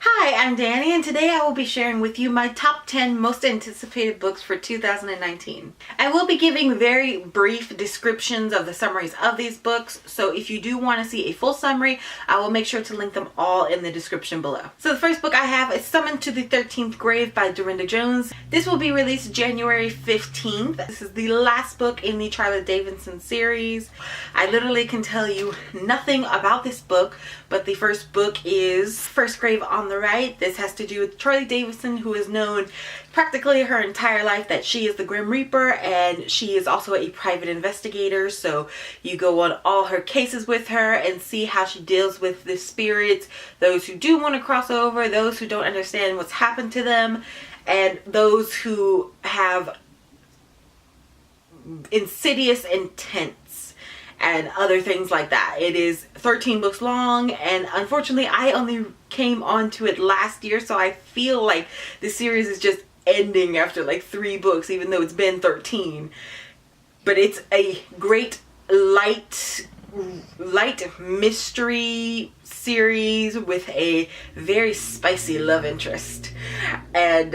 Hi, I'm Danny, and today I will be sharing with you my top 10 most anticipated books for 2019. I will be giving very brief descriptions of the summaries of these books, so if you do want to see a full summary, I will make sure to link them all in the description below. So the first book I have is Summoned to the 13th Grave by Dorinda Jones. This will be released January 15th. This is the last book in the Charlotte Davidson series. I literally can tell you nothing about this book, but the first book is First Grave on the Right. This has to do with Charlie Davidson, who is known practically her entire life that she is the Grim Reaper, and she is also a private investigator. So you go on all her cases with her and see how she deals with the spirits, those who do want to cross over, those who don't understand what's happened to them, and those who have insidious intents and other things like that. It is 13 books long, and unfortunately I only came onto it last year, so I feel like the series is just ending after like 3 books, even though it's been 13. But it's a great light mystery series with a very spicy love interest, and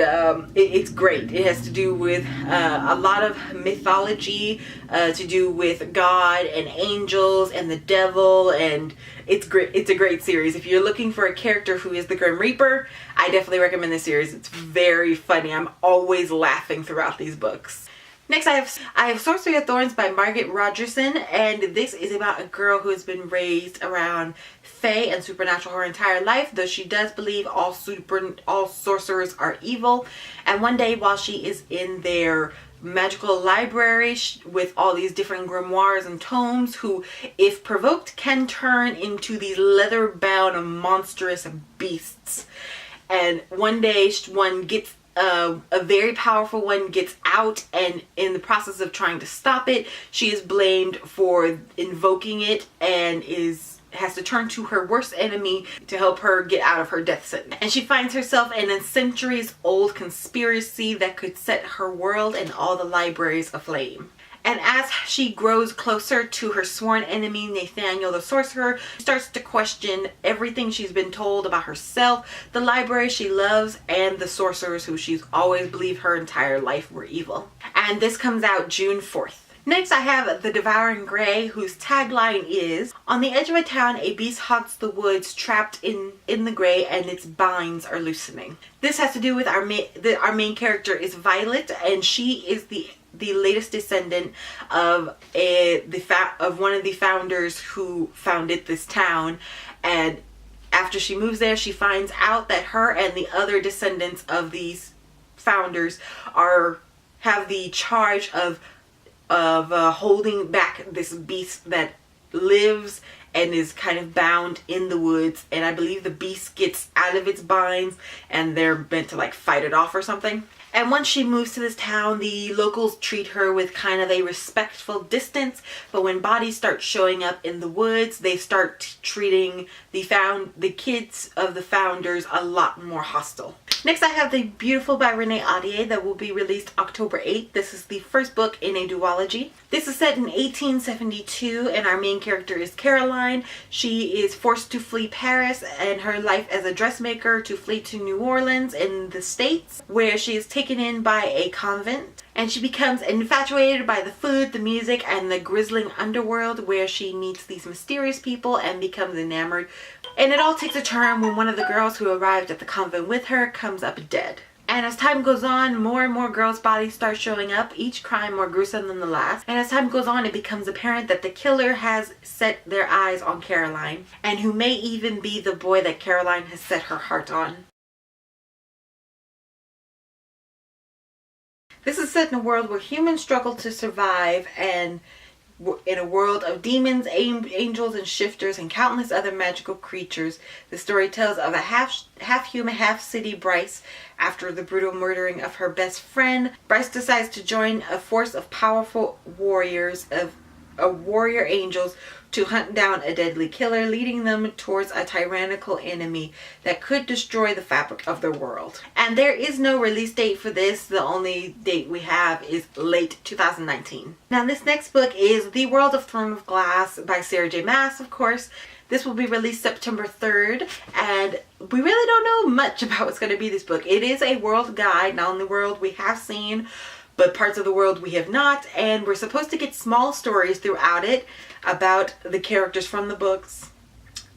it's great. It has to do with a lot of mythology, to do with God and angels and the devil, and it's great. It's a great series. If you're looking for a character who is the Grim Reaper, I definitely recommend this series. It's very funny. I'm always laughing throughout these books. Next, I have Sorcery of Thorns by Margaret Rogerson, and this is about a girl who has been raised around fae and supernatural her entire life, though she does believe all sorcerers are evil. And one day, while she is in their magical library with all these different grimoires and tomes, who, if provoked, can turn into these leather-bound monstrous beasts. And one day, one gets a very powerful one gets out, and in the process of trying to stop it, she is blamed for invoking it and has to turn to her worst enemy to help her get out of her death sentence. And she finds herself in a centuries-old conspiracy that could set her world and all the libraries aflame. And as she grows closer to her sworn enemy, Nathaniel the Sorcerer, she starts to question everything she's been told about herself, the library she loves, and the sorcerers who she's always believed her entire life were evil. And this comes out June 4th. Next, I have The Devouring Gray, whose tagline is, "On the edge of a town, a beast haunts the woods, trapped in the gray, and its binds are loosening." This has to do with our main character is Violet, and she is the latest descendant of one of the founders who founded this town. And after she moves there, she finds out that her and the other descendants of these founders have the charge of holding back this beast that lives and is kind of bound in the woods. And I believe the beast gets out of its binds and they're meant to like fight it off or something. And once she moves to this town, the locals treat her with kind of a respectful distance. But when bodies start showing up in the woods, they start treating the kids of the founders a lot more hostile. Next, I have The Beautiful by Renee Ahdieh that will be released October 8th. This is the first book in a duology. This is set in 1872, and our main character is Caroline. She is forced to flee Paris and her life as a dressmaker to flee to New Orleans in the States, where she is taken in by a convent. And she becomes infatuated by the food, the music, and the grisling underworld, where she meets these mysterious people and becomes enamored. And it all takes a turn when one of the girls who arrived at the convent with her comes up dead. And as time goes on, more and more girls' bodies start showing up, each crime more gruesome than the last. And as time goes on, it becomes apparent that the killer has set their eyes on Caroline, and who may even be the boy that Caroline has set her heart on. This is set in a world where humans struggle to survive, and in a world of demons, angels, and shifters, and countless other magical creatures. The story tells of a half-human, half-city Bryce. After the brutal murdering of her best friend, Bryce decides to join a force of powerful warriors warrior angels to hunt down a deadly killer, leading them towards a tyrannical enemy that could destroy the fabric of the world. And there is no release date for this. The only date we have is late 2019. Now this next book is The World of Throne of Glass by Sarah J. Maas, of course. This will be released September 3rd, and we really don't know much about what's going to be this book. It is a world guide, not only world we have seen, but parts of the world we have not, and we're supposed to get small stories throughout it about the characters from the books,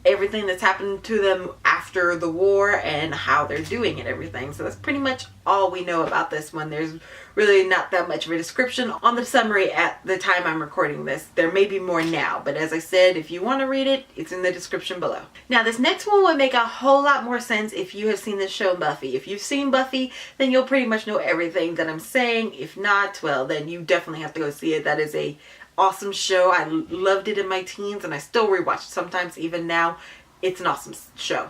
everything that's happened to them after the war, and how they're doing and everything. So that's pretty much all we know about this one. There's really not that much of a description on the summary at the time I'm recording this. There may be more now, but as I said, if you want to read it, it's in the description below. Now this next one would make a whole lot more sense if you have seen the show Buffy. If you've seen Buffy, then you'll pretty much know everything that I'm saying. If not, well, then you definitely have to go see it. That is a awesome show. I loved it in my teens, and I still rewatch it sometimes even now. It's an awesome show.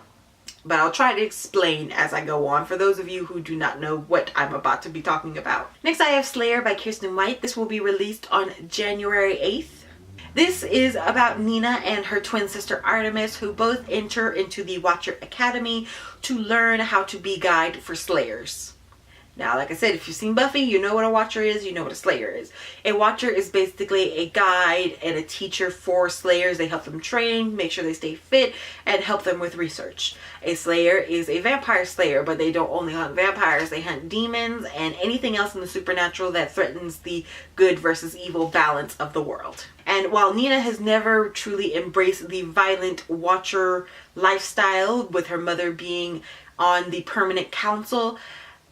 But I'll try to explain as I go on for those of you who do not know what I'm about to be talking about. Next I have Slayer by Kirsten White. This will be released on January 8th. This is about Nina and her twin sister Artemis, who both enter into the Watcher Academy to learn how to be guide for Slayers. Now, like I said, if you've seen Buffy, you know what a Watcher is, you know what a Slayer is. A Watcher is basically a guide and a teacher for Slayers. They help them train, make sure they stay fit, and help them with research. A Slayer is a vampire slayer, but they don't only hunt vampires, they hunt demons and anything else in the supernatural that threatens the good versus evil balance of the world. And while Nina has never truly embraced the violent Watcher lifestyle, with her mother being on the permanent council,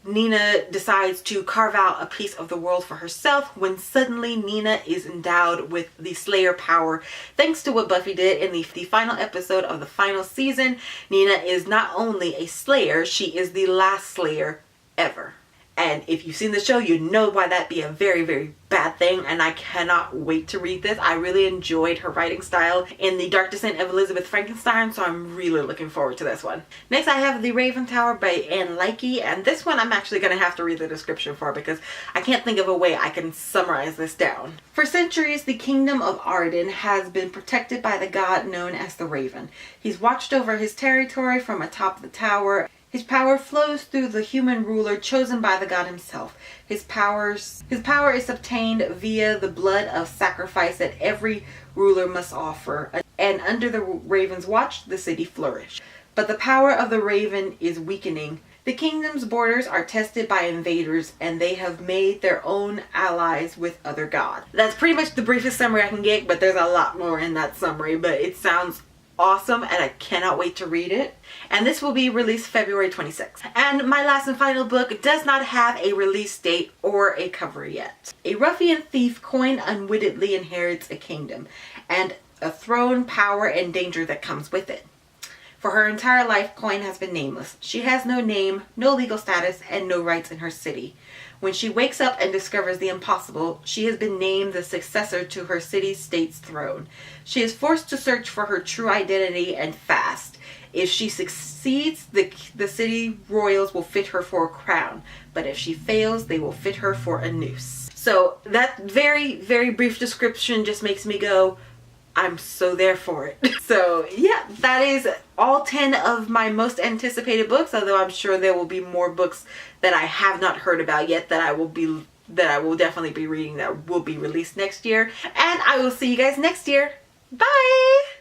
Nina decides to carve out a piece of the world for herself when suddenly Nina is endowed with the Slayer power. Thanks to what Buffy did in the final episode of the final season, Nina is not only a Slayer, she is the last Slayer ever. And if you've seen the show, you know why that'd be a very, very bad thing, and I cannot wait to read this. I really enjoyed her writing style in The Dark Descent of Elizabeth Frankenstein, so I'm really looking forward to this one. Next I have The Raven Tower by Anne Leckie, and this one I'm actually going to have to read the description for because I can't think of a way I can summarize this down. For centuries, the kingdom of Arden has been protected by the god known as the Raven. He's watched over his territory from atop the tower. His power flows through the human ruler chosen by the god himself. His power is obtained via the blood of sacrifice that every ruler must offer, and under the Raven's watch, the city flourished. But the power of the Raven is weakening. The kingdom's borders are tested by invaders, and they have made their own allies with other gods. That's pretty much the briefest summary I can get, but there's a lot more in that summary, but it sounds awesome and I cannot wait to read it. And this will be released February 26th. And my last and final book does not have a release date or a cover yet. A ruffian thief, Coin, unwittingly inherits a kingdom and a throne, power, and danger that comes with it. For her entire life, Coin has been nameless. She has no name, no legal status, and no rights in her city. When she wakes up and discovers the impossible, she has been named the successor to her city-state's throne. She is forced to search for her true identity and fast. If she succeeds, the city royals will fit her for a crown. But if she fails, they will fit her for a noose. So that very, very brief description just makes me go, I'm so there for it. So yeah, that is all 10 of my most anticipated books, although I'm sure there will be more books that I have not heard about yet that I will definitely be reading that will be released next year. And I will see you guys next year. Bye!